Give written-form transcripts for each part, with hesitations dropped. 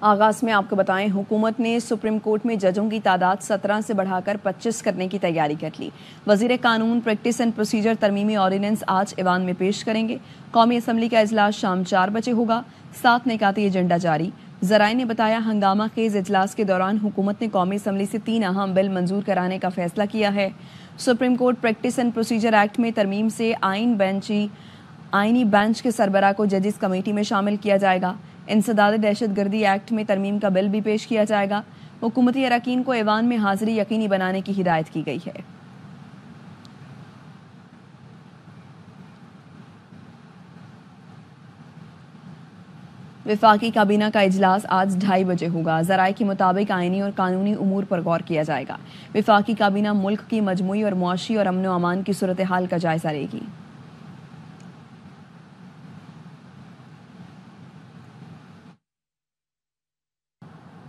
आगाज में आपको बताएं, हुकूमत ने सुप्रीम कोर्ट में जजों की तादाद 17 से बढ़ाकर 25 करने की तैयारी कर ली। वजीर कानून प्रैक्टिस एंड प्रोसीजर तरमीमी ऑर्डिनेंस आज ऐवान में पेश करेंगे। कौमी असम्बली का इजलास शाम 4 बजे होगा। 7 निकाती एजेंडा जारी। जराए ने बताया, हंगामा खेज इजलास के दौरान हुकूमत ने कौमी असम्बली से 3 अहम बिल मंजूर कराने का फैसला किया है। Supreme court practice and procedure act में तरमीम से आईनी बेंच के सरबराह को जजिस कमेटी में शामिल किया जाएगा। इंसदाद दहशतगर्दी एक्ट में तरमीम का बिल भी पेश किया जाएगा। हुकूमती अरकान को ऐवान में हाजिरी यकीनी बनाने की हिदायत की गई है। वफाकी काबीना का इजलास आज 2:30 बजे होगा। जराए के मुताबिक आईनी और कानूनी उमूर पर गौर किया जाएगा। वफाकी काबीना मुल्क की मजमूई और मुआशी और अमन व अमान की सूरत हाल का जायजा लेगी।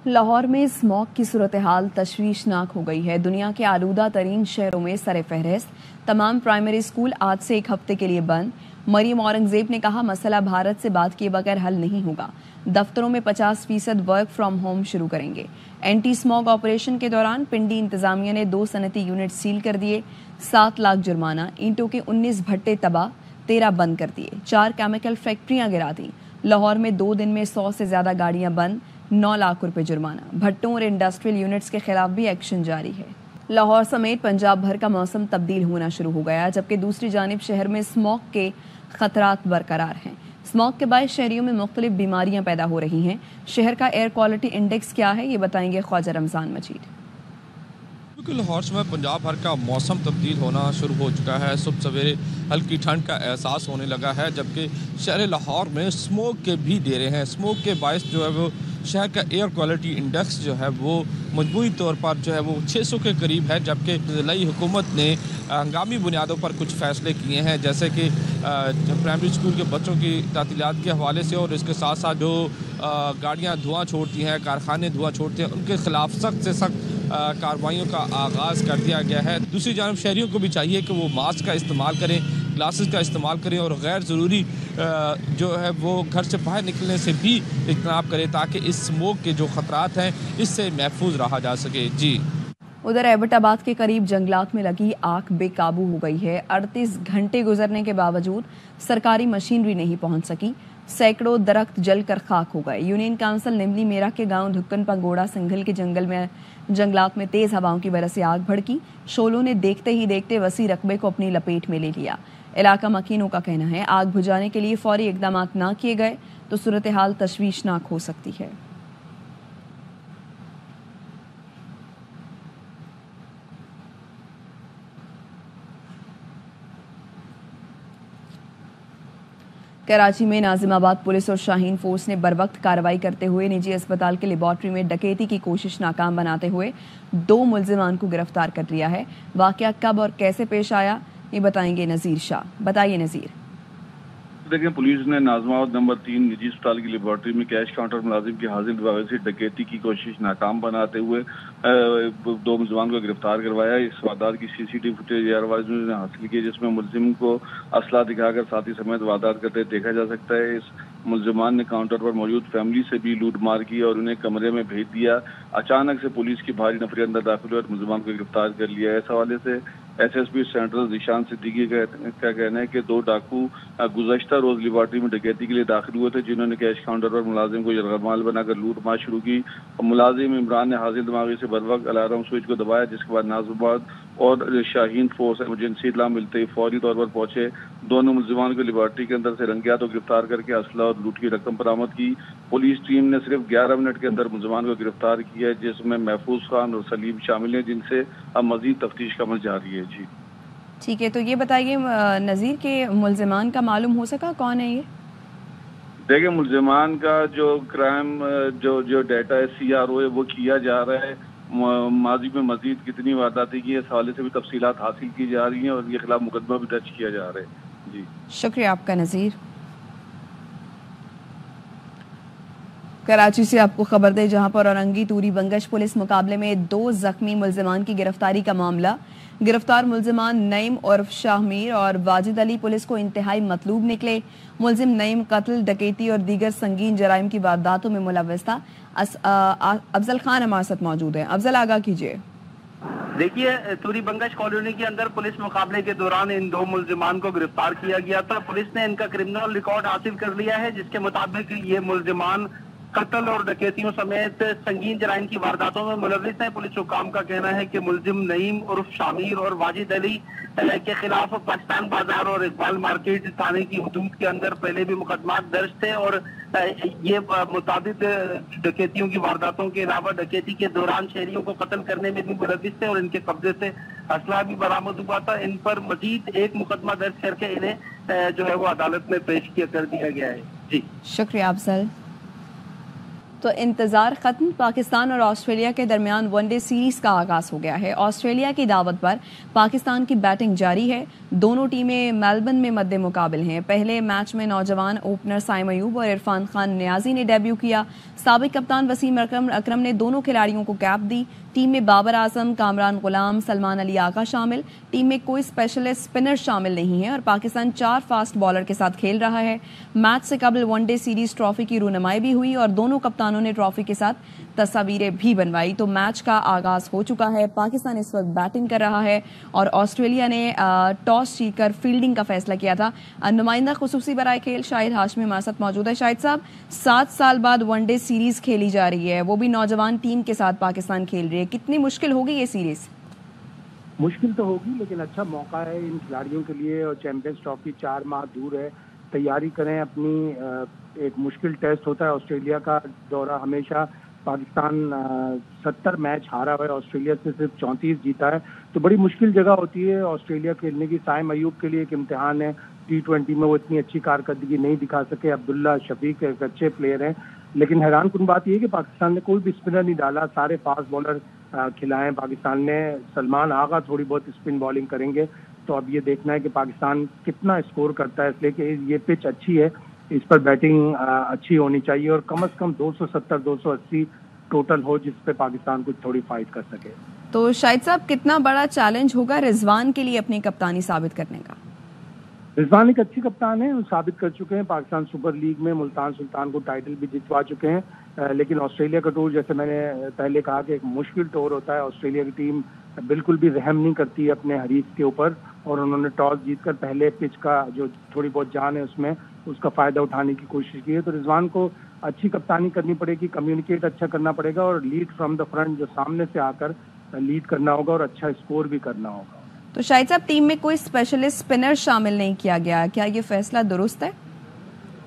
लाहौर में स्मॉग की सूरत हाल तशवीशनाक हो गई है। दुनिया के आलूदा तरीन शहरों में सरे फहरिस्त। तमाम प्राइमरी स्कूल आज से 1 हफ्ते के लिए बंद। मरियम औरंगजेब ने कहा, मसला भारत से बात किए बगैर हल नहीं होगा। दफ्तरों में 50% वर्क फ्रॉम होम शुरू करेंगे। एंटी स्मॉग ऑपरेशन के दौरान पिंडी इंतजामिया ने 2 सनती यूनिट सील कर दिए। 7 लाख जुर्माना। ईंटों के 19 भट्टे तबाह, 13 बंद कर दिए। 4 केमिकल फैक्ट्रियां गिरा दी। लाहौर में 2 दिन में 100 से ज्यादा गाड़ियां बंद। 9 लाख रुपए जुर्माना। भट्टों और इंडस्ट्रियल यूनिट्स के खिलाफ भी एक्शन जारी है। लाहौर समेत पंजाब भर का मौसम तब्दील होना शुरू हो गया, जबकि दूसरी जानिब शहर में स्मॉग के खतरात बरकरार हैं। स्मॉग के बायस शहरियों में मुख्तलिफ बीमारियां पैदा हो रही हैं। शहर का एयर क्वालिटी इंडेक्स क्या है, ये बताएंगे ख्वाजा रमजान मजीद। लाहौर में पंजाब भर का मौसम तब्दील होना शुरू हो चुका है। सुबह सवेरे हल्की ठंड का एहसास होने लगा है, जबकि शहर लाहौर में स्मोक के भी डेरे हैं। स्मोक के बायस जो है वो शहर का एयर क्वालिटी इंडेक्स जो है वो मजमूई तौर पर जो है वो 600 के करीब है, जबकि ज़िलाई हुकूमत ने हंगामी बुनियादों पर कुछ फ़ैसले किए हैं, जैसे कि प्राइमरी स्कूल के बच्चों की तातीलात के हवाले से और इसके साथ साथ जो गाड़ियाँ धुआं छोड़ती हैं, कारखाने धुआं छोड़ते हैं, उनके खिलाफ सख्त से सख्त कार्रवाइयों का आगाज़ कर दिया गया है। दूसरी जानब शहरियों को भी चाहिए कि वो मास्क का इस्तेमाल करें, ग्लासेस का इस्तेमाल करें और गैर ज़रूरी जो है वो घर से बाहर निकलने से भी इज्तनाब करें, ताकि इस स्मोक के जो ख़तरात हैं इससे महफूज रहा जा सके। जी। उधर एबटाबाद के करीब जंगलात में लगी आग बेकाबू हो गई है। 38 घंटे गुजरने के बावजूद सरकारी मशीनरी नहीं पहुंच सकी। सैकड़ों दरख्त जलकर खाक हो गए। यूनियन काउंसिल निमली मेरा के गांव धुक्कन पंगोड़ा संघल के जंगलात में तेज हवाओं की वजह से आग भड़की। शोलों ने देखते ही देखते वसी रकबे को अपनी लपेट में ले लिया। इलाका मकीनों का कहना है, आग बुझाने के लिए फौरी इकदाम ना किए गए तो सूरत हाल तशवीशनाक हो सकती है। कराची में नाजिमाबाद पुलिस और शाहीन फोर्स ने बरवक्त कार्रवाई करते हुए निजी अस्पताल के लेबॉर्ट्री में डकैती की कोशिश नाकाम बनाते हुए 2 मुल्जिमान को गिरफ्तार कर लिया है। वाकया कब और कैसे पेश आया, ये बताएंगे नजीर शाह। बताइए नजीर। देखिए, पुलिस ने नाजिमाबाद नंबर 3 निजी अस्पताल की लेबॉर्ट्री में कैश काउंटर मुलाजिम की हाजिर दवाई से डकैती की कोशिश नाकाम बनाते हुए 2 मुलजमान को गिरफ्तार करवाया। इस वारदात की सीसीटीवी फुटेज एयरवाइज ने हासिल की, जिसमें मुलजिम को असला दिखाकर साथी समेत वारदात करते देखा जा सकता है। इस मुलजमान ने काउंटर पर मौजूद फैमिली से भी लूट मार की और उन्हें कमरे में भेज दिया। अचानक से पुलिस की भारी नफरी अंदर दाखिल हुई और मुलजमान को गिरफ्तार कर लिया। इस हवाले से एसएसपी सेंट्रल जिशान सिद्दीकी का कहना है कि 2 डाकू गुज़श्ता रोज लेबॉर्ट्री में डकैती के लिए दाखिल हुए थे, जिन्होंने कैश काउंटर पर मुलाजिम को यरगमाल बनाकर लूट मार शुरू की। मुलाजिम इमरान ने हाजिर दिमागी से बरवक्त अलार्म स्विच को दबाया, जिसके बाद नाजिमाबाद और शाहीन फोर्स इमरजेंसी इत्तला मिलते ही फौरी तौर पर पहुंचे। दोनों मुलजिमान को लेबॉर्ट्री के अंदर से रंगे हाथों गिरफ्तार करके असला और लूट की रकम बरामद की। पुलिस टीम ने सिर्फ 11 मिनट के अंदर मुलजिमान को गिरफ्तार किया, जिसमें महफूज खान और सलीम शामिल हैं, जिनसे अब मजीद तफ्तीश का अमल जारी है। जी ठीक है, तो ये बताइए नज़ीर के मुल्जिमान का मालूम हो सका कौन है ये? देखिए, मुल्जिमान का जो क्राइम जो डाटा है CRO है वो किया जा रहा है। माजी में मजीद कितनी वारदातें की है, इस हवाले से भी तफसीलात हासिल की जा रही हैं और इनके खिलाफ मुकदमा भी दर्ज किया जा रहा है। जी, शुक्रिया आपका नज़ीर। कराची से आपको खबर दे, जहां पर औरंगी तूरी बंगश पुलिस मुकाबले में 2 जख्मी मुलजिमान की गिरफ्तारी का मामला। गिरफ्तार मुलजिमान नईम उर्फ शाहमीर और वाजिद अली पुलिस को इंतहाई मतलूब निकले। मुलजिम नईम कत्ल, डकैती और दीगर संगीन जराइम की वारदातों में मुलव्वस था। अफजल खान हमारे साथ मौजूद है। अफजल, आगाह कीजिए। देखिए, तूरी बंगश कॉलोनी के अंदर पुलिस मुकाबले के दौरान इन 2 मुलजिमान को गिरफ्तार किया गया था। पुलिस ने इनका क्रिमिनल रिकॉर्ड हासिल कर लिया है, जिसके मुताबिक ये मुलजिमान कत्ल और डकैतियों समेत संगीन जराइम की वारदातों में मुलव्विस है। पुलिस हुकाम का कहना है कि मुलजिम नईम उर्फ शामीर और वाजिद अली के खिलाफ पाकिस्तान बाजार और इकबाल मार्केट थाने की हुदूद के अंदर पहले भी मुकदमा दर्ज थे और ये मुताबिक डकैतियों की वारदातों के अलावा डकैती के दौरान शहरियों को कत्ल करने में भी मुलव्विस थे और इनके कब्जे से असला भी बरामद हुआ था। इन पर मजीद एक मुकदमा दर्ज करके इन्हें जो है वो अदालत में पेश कर दिया गया है। जी शुक्रिया अफजल। तो इंतजार खत्म, पाकिस्तान और ऑस्ट्रेलिया के दरमियान वनडे सीरीज का आगाज हो गया है। ऑस्ट्रेलिया की दावत पर पाकिस्तान की बैटिंग जारी है। दोनों टीमें मेलबर्न में मद्दे मुकाबिल हैं। पहले मैच में नौजवान ओपनर साइम अयूब और इरफान खान नियाजी ने डेब्यू किया। साबिक कप्तान वसीम अकरम ने दोनों खिलाड़ियों को कैप दी। टीम में बाबर आजम, कामरान गुलाम, सलमान अली आका शामिल। टीम में कोई स्पेशलिस्ट स्पिनर शामिल नहीं है और पाकिस्तान 4 फास्ट बॉलर के साथ खेल रहा है। मैच से कबल वनडे सीरीज ट्रॉफी की रूनुमाई भी हुई और दोनों कप्तानों ने ट्रॉफी के साथ तस्वीरें भी बनवाई। तो मैच का आगाज हो चुका है। पाकिस्तान इस वक्त बैटिंग कर रहा है और ऑस्ट्रेलिया ने टॉस जीतकर फील्डिंग का फैसला किया था। नुमाइंदा खुसूसी बराए खेल शाहिद हाशमी हमारे साथ मौजूद है। शाहिद साहब, 7 साल बाद वनडे सीरीज खेली जा रही है, वो भी नौजवान टीम के साथ पाकिस्तान खेल रही है। कितनी मुश्किल होगी ये सीरीज? मुश्किल तो होगी, लेकिन अच्छा मौका है इन खिलाड़ियों के लिए और चैंपियंस ट्रॉफी 4 माह दूर है। तैयारी करें अपनी। एक मुश्किल टेस्ट होता है ऑस्ट्रेलिया का दौरा। हमेशा पाकिस्तान 70 मैच हारा हुआ है, ऑस्ट्रेलिया से सिर्फ 34 जीता है, तो बड़ी मुश्किल जगह होती है ऑस्ट्रेलिया खेलने की। साइम अयूब के लिए एक इम्तिहान है। T20 में वो इतनी अच्छी कारकर्दगी नहीं दिखा सके। अब्दुल्ला शफीक एक अच्छे प्लेयर हैं, लेकिन हैरान कुन बात यह है कि पाकिस्तान ने कोई भी स्पिनर नहीं डाला, सारे फास्ट बॉलर खिलाए पाकिस्तान ने। सलमान आगा थोड़ी बहुत स्पिन बॉलिंग करेंगे, तो अब ये देखना है कि पाकिस्तान कितना स्कोर करता है, इसलिए कि ये पिच अच्छी है, इस पर बैटिंग अच्छी होनी चाहिए और कम से कम 270-280 टोटल हो, जिस पे पाकिस्तान कुछ थोड़ी फाइट कर सके। तो शाहिद साहब, कितना बड़ा चैलेंज होगा रिजवान के लिए अपनी कप्तानी साबित करने का? रिजवान एक अच्छी कप्तान है, वो साबित कर चुके हैं। पाकिस्तान सुपर लीग में मुल्तान सुल्तान को टाइटल भी जितवा चुके हैं। लेकिन ऑस्ट्रेलिया का टूर, जैसे मैंने पहले कहा, कि एक मुश्किल टूर होता है। ऑस्ट्रेलिया की टीम बिल्कुल भी रहम नहीं करती है अपने हरीफ के ऊपर और उन्होंने टॉस जीतकर पहले पिच का जो थोड़ी बहुत जान है उसमें उसका फायदा उठाने की कोशिश की है। तो रिजवान को अच्छी कप्तानी करनी पड़ेगी, कम्युनिकेट अच्छा करना पड़ेगा और लीड फ्रॉम द फ्रंट, जो सामने से आकर लीड करना होगा और अच्छा स्कोर भी करना होगा। तो शाहिद साहब, टीम में कोई स्पेशलिस्ट स्पिनर शामिल नहीं किया गया, क्या ये फैसला दुरुस्त है?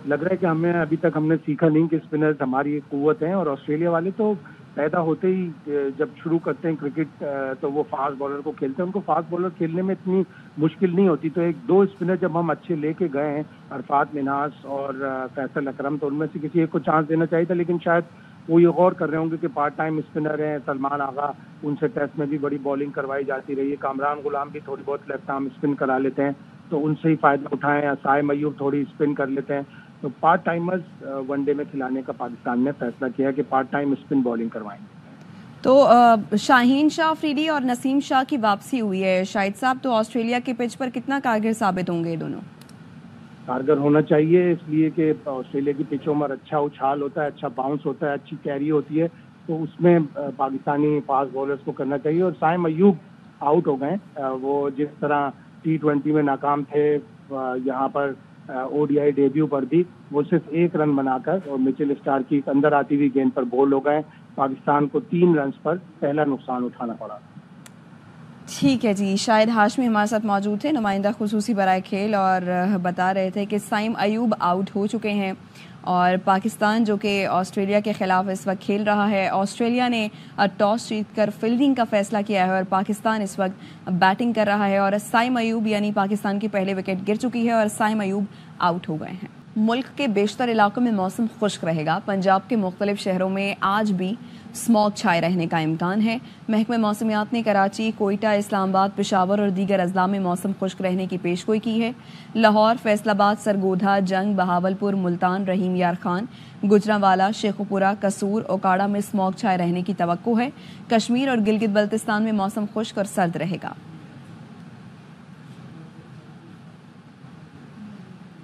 लग रहा है कि हमें अभी तक हमने सीखा नहीं कि स्पिनर्स हमारी एक कुव्वत है और ऑस्ट्रेलिया वाले तो पैदा होते ही जब शुरू करते हैं क्रिकेट तो वो फास्ट बॉलर को खेलते हैं। उनको फास्ट बॉलर खेलने में इतनी मुश्किल नहीं होती। तो 1-2 स्पिनर जब हम अच्छे लेके गए हैं, अरफात मिन्हास और फैसल अकरम, तो उनमें से किसी एक को चांस देना चाहिए था, लेकिन शायद वो ये गौर कर रहे होंगे कि पार्ट टाइम स्पिनर हैं। सलमान आगा, उनसे टेस्ट में भी बड़ी बॉलिंग करवाई जाती रही है। कामरान गुलाम भी थोड़ी बहुत लेफ्ट आर्म स्पिन करा लेते हैं, तो उनसे ही फायदा उठाएं। साइम अयूब थोड़ी स्पिन कर लेते हैं। तो पार्ट टाइमर्स वनडे में खिलाने का पाकिस्तान ने फैसला किया कि पार्ट टाइम स्पिन बॉलिंग करवाएंगे। तो शाहीन शाह अफरीदी और नसीम शाह की वापसी हुई है शाहिद साहब, तो ऑस्ट्रेलिया के पिच पर कितना कारगर साबित होंगे दोनों? कारगर होना चाहिए, इसलिए कि ऑस्ट्रेलिया की पिचों में अच्छा उछाल होता है, अच्छा बाउंस होता है, अच्छी कैरी होती है, तो उसमें पाकिस्तानी फास्ट बॉलर्स को करना चाहिए। और साइम अयूब आउट हो गए, वो जिस तरह T20 में नाकाम थे, यहाँ पर ODI डेब्यू पर भी वो सिर्फ 1 रन बनाकर और मिचेल स्टार्क की अंदर आती हुई गेंद पर बोल्ड हो गए। पाकिस्तान को 3 रन पर पहला नुकसान उठाना पड़ा। ठीक है जी, शाहिद हाशमी हमारे साथ मौजूद थे, नुमाइंदा खुसूसी बराए खेल, और बता रहे थे कि साइम अयूब आउट हो चुके हैं और पाकिस्तान जो कि ऑस्ट्रेलिया के खिलाफ इस वक्त खेल रहा है, ऑस्ट्रेलिया ने टॉस जीतकर फील्डिंग का फैसला किया है और पाकिस्तान इस वक्त बैटिंग कर रहा है और साइम अयूब यानी पाकिस्तान की पहले विकेट गिर चुकी है और साइम अयूब आउट हो गए हैं। मुल्क के बेशतर इलाकों में मौसम खुश्क रहेगा। पंजाब के मुख्तलिफ शहरों में आज भी स्मॉग छाए रहने का इम्कान है। महकमे मौसमियात ने कराची, कोयटा, इस्लामाबाद, पेशावर और दीगर अजला में मौसम खुश्क रहने की पेशगोई की है। लाहौर, फैसलाबाद, सरगोधा, जंग, बहावलपुर, मुल्तान, रहीम यार खान, गुजरांवाला, शेखुपुरा, कसूर, ओकाड़ा में स्मॉग छाए रहने की तवक्को है। कश्मीर और गिलगित बल्तिस्तान में मौसम खुश्क और सर्द रहेगा।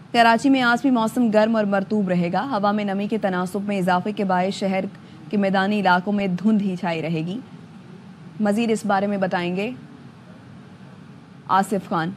कराची में आज भी मौसम गर्म और मरतूब रहेगा। हवा में नमी के तनासुब में इजाफे के बायस शहर के मैदानी इलाकों में धुंध ही छाई रहेगी। मजीद इस बारे में बताएंगे आसिफ खान।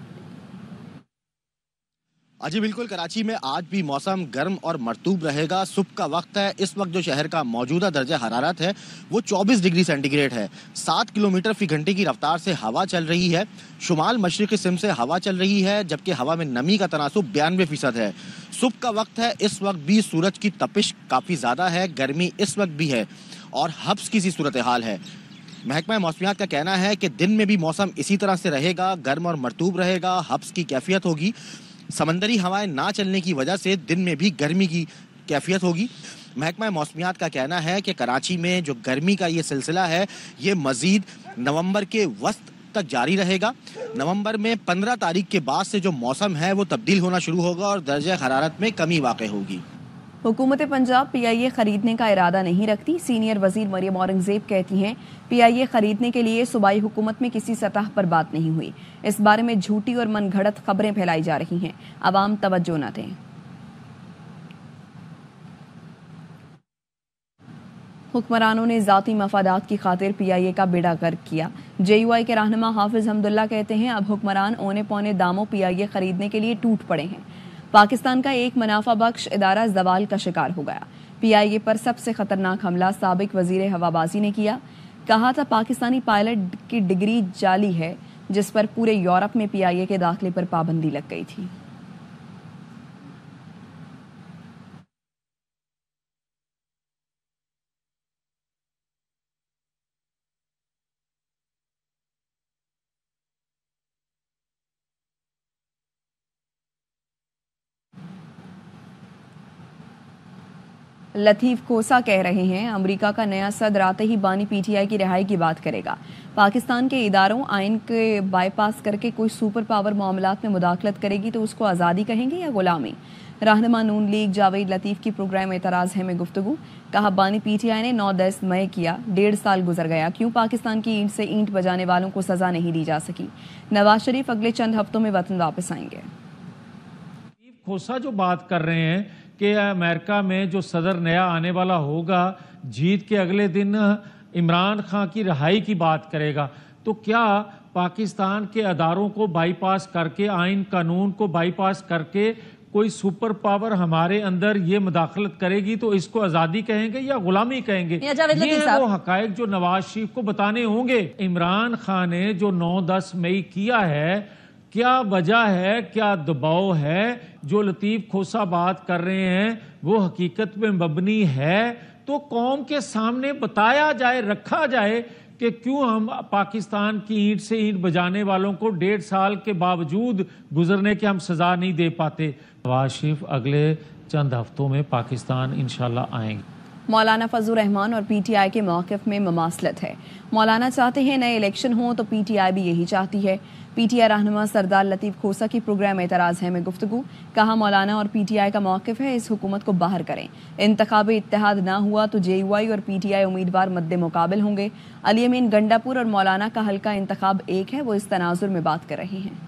जी बिल्कुल, कराची में आज भी मौसम गर्म और मरतूब रहेगा। सुबह का वक्त है। इस वक्त जो शहर का मौजूदा दर्जा हरारत है वो 24 डिग्री सेंटीग्रेड है। 7 किलोमीटर फी घंटे की रफ्तार से हवा चल रही है। शुमाल मशरिकी सिमत से हवा चल रही है, जबकि हवा में नमी का तनासुब 92% है। सुबह का वक्त है। इस वक्त भी सूरज की तपिश काफ़ी ज़्यादा है, गर्मी इस वक्त भी है और हब्स की सी सूरत हाल है। महकमा मौसमियात का कहना है कि दिन में भी मौसम इसी तरह से रहेगा, गर्म और मरतूब रहेगा, हब्स की कैफियत होगी। समंदरी हवाएं ना चलने की वजह से दिन में भी गर्मी की कैफियत होगी। महकमा मौसमियात का कहना है कि कराची में जो गर्मी का ये सिलसिला है ये मज़ीद नवंबर के वस्त तक जारी रहेगा। नवंबर में 15 तारीख के बाद से जो मौसम है वो तब्दील होना शुरू होगा और दर्जा हरारत में कमी वाक़ होगी। हुकूमत पंजाब PIA खरीदने का इरादा नहीं रखती। सीनियर वजीर मरियम औरंगजेब कहती हैं PIA खरीदने के लिए सूबाई हुकूमत में किसी सतह पर बात नहीं हुई। इस बारे में झूठी और मनगढ़ंत खबरें फैलाई जा रही हैं। अवाम तवज्जो न दें। हुक्मरानों ने ज़ाती मफादात की खातिर PIA का बेड़ा गर्क किया। JUI के रहनुमा हाफिज हमदुल्ला कहते हैं अब हुक्मरान औने पौने दामों PIA खरीदने के लिए टूट पड़े हैं। पाकिस्तान का एक मुनाफा बख्श इदारा जवाल का शिकार हो गया। PIA पर सबसे खतरनाक हमला साबिक वजीर हवाबाजी ने किया। कहा था पाकिस्तानी पायलट की डिग्री जाली है, जिस पर पूरे यूरोप में PIA के दाखिले पर पाबंदी लग गई थी। लतीफ खोसा कह रहे हैं अमेरिका का नया सदर आते ही बानी PTI की रिहाई की बात करेगा। पाकिस्तान के इदारों आइन के बाईपास करके कोई सुपर पावर मामलात में मुदाखलत करेगी तो उसको आज़ादी कहेंगे या गुलामी। रहनुमा नून लीग जावेद लतीफ की प्रोग्राम एतराज़ है में गुफ्तगू। कहा बानी PTI ने 9-10 मई किया, 1.5 साल गुजर गया, क्यों पाकिस्तान की ईंट से ईंट बजाने वालों को सज़ा नहीं दी जा सकी। नवाज शरीफ अगले चंद हफ्तों में वतन वापस आएंगे। खोसा जो बात कर रहे हैं कि अमेरिका में जो सदर नया आने वाला होगा जीत के अगले दिन इमरान खान की रिहाई की बात करेगा, तो क्या पाकिस्तान के अदारों को बाईपास करके, आइन कानून को बाईपास करके कोई सुपर पावर हमारे अंदर ये मुदाखलत करेगी तो इसको आज़ादी कहेंगे या गुलामी कहेंगे? ये है वो हकायक जो नवाज शरीफ को बताने होंगे। इमरान खान ने जो 9-10 मई किया है, क्या वजह है, क्या दबाव है? जो लतीफ खोसा बात कर रहे हैं वो हकीकत में मबनी है तो कौम के सामने बताया जाए, रखा जाए कि क्यों हम पाकिस्तान की ईंट से ईंट बजाने वालों को 1.5 साल के बावजूद गुजरने के हम सजा नहीं दे पाते। नवाज शरीफ अगले चंद हफ्तों में पाकिस्तान इंशाल्लाह आएंगे। मौलाना फजलुर रहमान और PTI के मौक़िफ़ में ममासलत है। मौलाना चाहते हैं नए इलेक्शन हों तो PTI भी यही चाहती है। PTI रहनुमा सरदार लतीफ खोसा की प्रोग्राम एतराज़ है में गुफ्तगू। कहा मौलाना और PTI का मौक़िफ़ है इस हुकूमत को बाहर करें। इंतखाबी इत्तेहाद ना हुआ तो JUI और PTI उम्मीदवार मद्दे मुकाबिल होंगे। अली अमीन गंडापुर और मौलाना का हल्का इंतखाब एक है, वो इस तनाजुर में बात कर रहे हैं।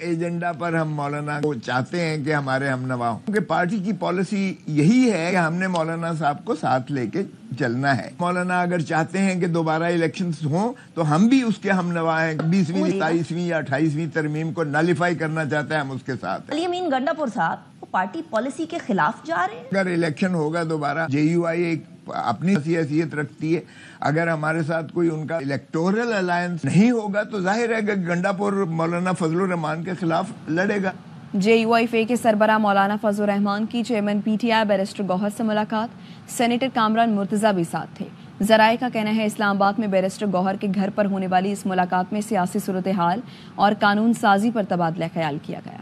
एजेंडा पर हम मौलाना को चाहते हैं कि हमारे हमनवा हों, क्योंकि पार्टी की पॉलिसी यही है कि हमने मौलाना साहब को साथ लेके चलना है। मौलाना अगर चाहते हैं कि दोबारा इलेक्शंस हों तो हम भी उसके हमनवा हैं। 20वीं, 27वीं या 28वीं तरमीम को नलिफाई करना चाहते हैं, हम उसके साथ। अली अमीन गंडापुर साहब वो पार्टी पॉलिसी के खिलाफ जा रहे हैं। अगर इलेक्शन होगा दोबारा, JUI एक अपनी हैसियत रखती है। अगर हमारे साथ कोई उनका इलेक्टोरल अलायंस नहीं होगा तो जाहिर है कि गंडापुर मौलाना फजलुर रहमान के खिलाफ लड़ेगा। JUI फे के सरबरा मौलाना फजलुर रहमान की चेयरमैन PTI बैरिस्टर गौहर से मुलाकात। सेनेटर कामरान मुर्तजा भी साथ थे। ज़राए का कहना है इस्लामाबाद में बैरिस्टर गौहर के घर पर होने वाली इस मुलाकात में सियासी सूरत हाल और कानून साजी पर तबादला ख्याल किया गया।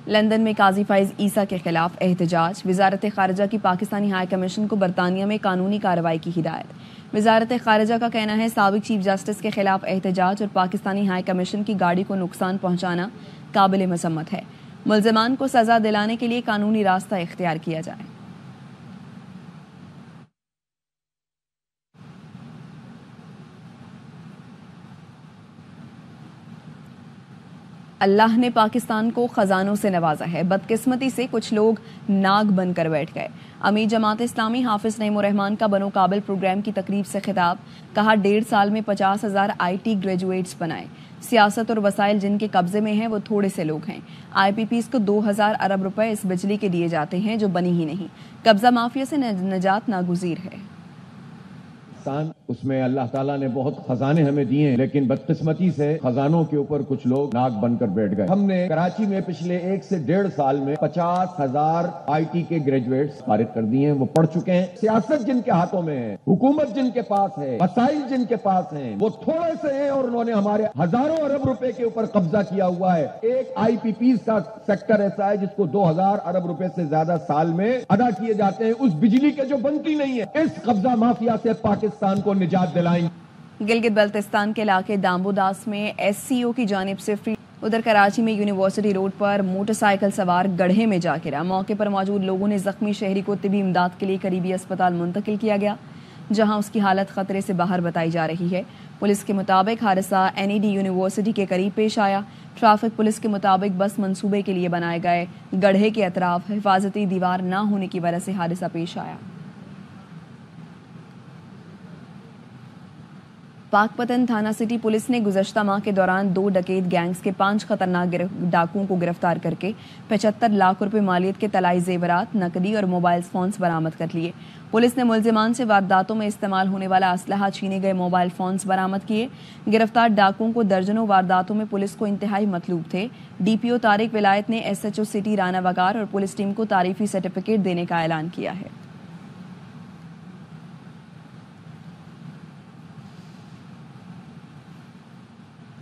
لندن میں قاضی فائز عیسیٰ کے خلاف احتجاج، وزارت خارجہ کی پاکستانی ہائی کمیشن کو برطانیہ میں قانونی کارروائی کی ہدایت۔ وزارت خارجہ کا کہنا ہے سابق چیف جسٹس کے خلاف احتجاج اور پاکستانی ہائی کمیشن کی گاڑی کو نقصان پہنچانا قابل مذمت ہے، ملزمان کو سزا دلانے کے لیے قانونی راستہ اختیار کیا جائے۔ اللہ نے پاکستان کو خزانوں سے نوازا ہے، بدقسمتی سے کچھ لوگ ناگ بن کر بیٹھ گئے۔ امیر جماعت اسلامی حافظ نعیم الرحمان کا بنو قابل پروگرام کی تقریب سے خطاب، کہا 1.5 سال میں 50,000 IT گریجویٹس بنائے۔ سیاست اور وسائل جن کے قبضے میں ہیں وہ تھوڑے سے لوگ ہیں۔ IPPs کو 2,000 ارب روپے اس بجلی کے دیے جاتے ہیں جو بنی ہی نہیں۔ قبضہ مافیا سے نجات ناگزیر ہے۔ اس میں اللہ تعالیٰ نے بہت خزانے ہمیں دیے ہیں، لیکن بدقسمتی سے خزانوں کے اوپر کچھ لوگ ناک بن کر بیٹھ گئے۔ ہم نے کراچی میں پچھلے 1 سے 1.5 سال میں 50,000 IT کے گریجویٹس فارغ کر دیے ہیں، وہ پڑھ چکے ہیں۔ سیاست جن کے ہاتھوں میں ہے، حکومت جن کے پاس ہے، وسائل جن کے پاس ہیں، وہ تھوڑے سے ہیں اور انہوں نے ہمارے ہزاروں ارب روپے کے اوپر قبضہ کیا ہوا ہے۔ ایک IPPs کا سیکٹر ایسا ہے جس کو 2,000 ارب روپے سے زیادہ سال میں ادا کیے جاتے ہیں، اس بجلی کے جو بنتی نہیں ہے۔ اس قبضہ مافیا سے پاکستان کو نجات دلائیں۔ گلگت بلتستان کے علاقے دامبوداس میں SCO کی جانب سے ادھر کراچی میں یونیورسٹی روڈ پر موٹر سائیکل سوار گڑھے میں جا گرا۔ موقع پر موجود لوگوں نے زخمی شہری کو طبی امداد کے لیے قریبی اسپتال منتقل کیا گیا، جہاں اس کی حالت خطرے سے باہر بتائی جا رہی ہے۔ پولیس کے مطابق حادثہ NED یونیورسٹی کے قریب پیش آیا۔ ٹریفک پولیس کے مطابق بس منصوبے کے لیے بنائے گئے گڑھے کے اطراف حفاظتی دیوار نہ ہونے کی وجہ سے حادثہ پیش آیا۔ پاک پتن تھانہ سٹی پولیس نے گزشتہ ماہ کے دوران 2 ڈکیت گینگز کے 5 خطرناک ڈاکوؤں کو گرفتار کر کے 75 لاکھ روپے مالیت کے طلائی زیورات، نقدی اور موبائل فونز برآمد کر لیے۔ پولیس نے ملزمان سے وارداتوں میں استعمال ہونے والا اسلحہ، چھینے گئے موبائل فونز برآمد کیے۔ گرفتار ڈاکوؤں کو درجنوں وارداتوں میں پولیس کو انتہائی مطلوب تھے۔ DPO طارق ولایت نے SHO سٹی رانا وقار اور پولیس ٹیم کو تعریفی سرٹیفکیٹ دینے کا اعلان کیا ہے۔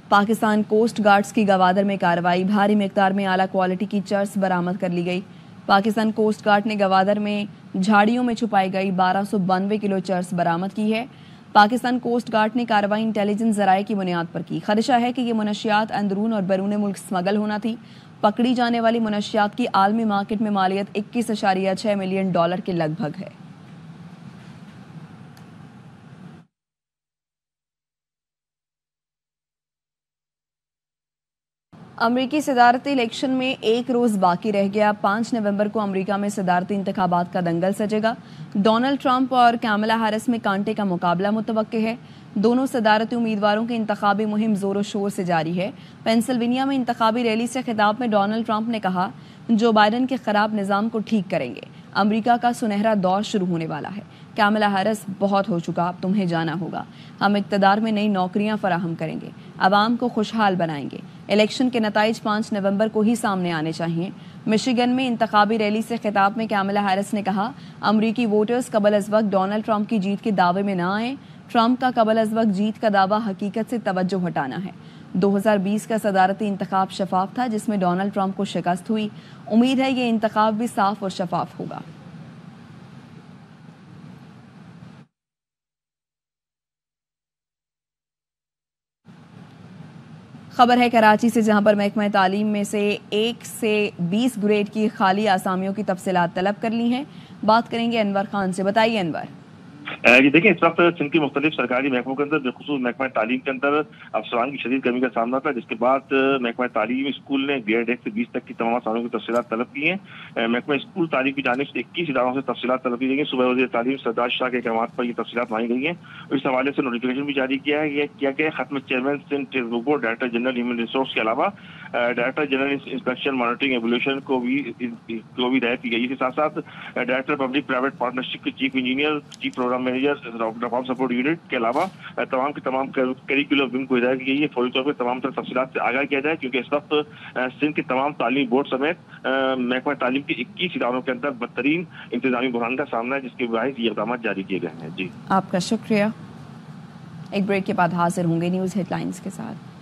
پاکستان کوسٹ گارڈز کی گوادر میں کارروائی، بھاری مقدار میں اعلیٰ کوالٹی کی چرس برآمد کر لی گئی۔ پاکستان کوسٹ گارڈ نے گوادر میں جھاڑیوں میں چھپائی گئی 1292 کلو چرس برآمد کی ہے۔ پاکستان کوسٹ گارڈ نے کارروائی انٹیلیجنس ذرائع کی بنیاد پر کی۔ خدشہ ہے کہ یہ منشیات اندرون اور بیرون ملک سمگل ہونا تھی۔ پکڑی جانے والی منشیات کی عالمی مارکیٹ میں مالیت $21.6 ملین کے لگ بھگ ہے۔ امریکی صدارتی الیکشن میں 1 روز باقی رہ گیا۔ 5 نومبر کو امریکہ میں صدارتی انتخابات کا دنگل سجے گا۔ ڈونلڈ ٹرمپ اور کیملا ہیرس میں کانٹے کا مقابلہ متوقع ہے۔ دونوں صدارتی امیدواروں کی انتخابی مہم زور و شور سے جاری ہے۔ پینسلوینیا میں انتخابی ریلی سے خطاب میں ڈونلڈ ٹرمپ نے کہا، جو بائیڈن کے خراب نظام کو ٹھیک کریں گے۔ امریکہ کا سنہرا دور شروع ہونے والا ہے۔ کیملا ہیرس، بہت ہو چکا، اب تمہیں جانا ہوگا۔ ہم اقتدار میں نئی نوکریاں فراہم کریں گے، عوام کو خوشحال بنائیں گے۔ الیکشن کے نتائج 5 نومبر کو ہی سامنے آنے چاہیے۔ مشیگن میں انتخابی ریلی سے خطاب میں کیملا ہیرس نے کہا، امریکی ووٹرز قبل از وقت ڈونلڈ ٹرمپ کی جیت کے دعوے میں نہ آئیں۔ ٹرمپ کا قبل از وقت جیت کا دعویٰ حقیقت سے توجہ ہٹانا ہے۔ 2020 کا صدارتی انتخاب شفاف تھا، جس میں ڈونلڈ ٹرمپ کو شکست ہوئی۔ امید ہے یہ انتخاب بھی صاف اور شفاف ہوگا۔ خبر ہے کراچی سے، جہاں پر محکمہ تعلیم میں سے 1 سے 20 گریڈ کی خالی آسامیوں کی تفصیلات طلب کر لی ہیں۔ بات کریں گے انور خان سے۔ بتائیے انور۔ جی دیکھیں، اس وقت سندھ کی مختلف سرکاری محکموں کے اندر بالخصوص محکمہ تعلیم کے اندر افسران کی شدید کمی کا سامنا تھا، جس کے بعد محکمہ تعلیم اسکول نے گریڈ 1 سے 20 تک کی تمام آسامیوں کی تفصیلات طلب کی ہیں۔ محکمہ اسکول تعلیم کی جانب سے 21 اداروں سے تفصیلات طلب کی گئی ہیں۔ صوبائی وزیر تعلیم سردار شاہ کے احکامات پر یہ تفصیلات مانگی گئی ہیں۔ اس حوالے سے نوٹیفکیشن بھی جاری کیا گیا۔ ختم chairman Sindh test board, director general human resource کے علاوہ director general inspection monitoring evolution کو بھی ہدایت کی گئی۔ اس کے ساتھ ساتھ ڈائریکٹر پبلک پرائیویٹ پارٹنرشپ کے chief engineer, chief program manager, reform support unit کے علاوہ تمام کے تمام کریکولم ونگ کو ہدایت کی گئی ہے فوری طور پر تمام تر تفصیلات سے آگاہ کیا جائے، کیونکہ اس وقت سندھ کے تمام تعلیمی بورڈ سمیت محکمہ تعلیم کے 21 اداروں کے اندر بدترین انتظامی بحران کا سامنا ہے، جس کے باعث یہ اقدامات جاری کیے گئے ہیں۔ جی، آپ کا شکریہ۔ ایک بریک کے بعد حاضر ہوں گے نیوز ہیڈ لائنز کے ساتھ۔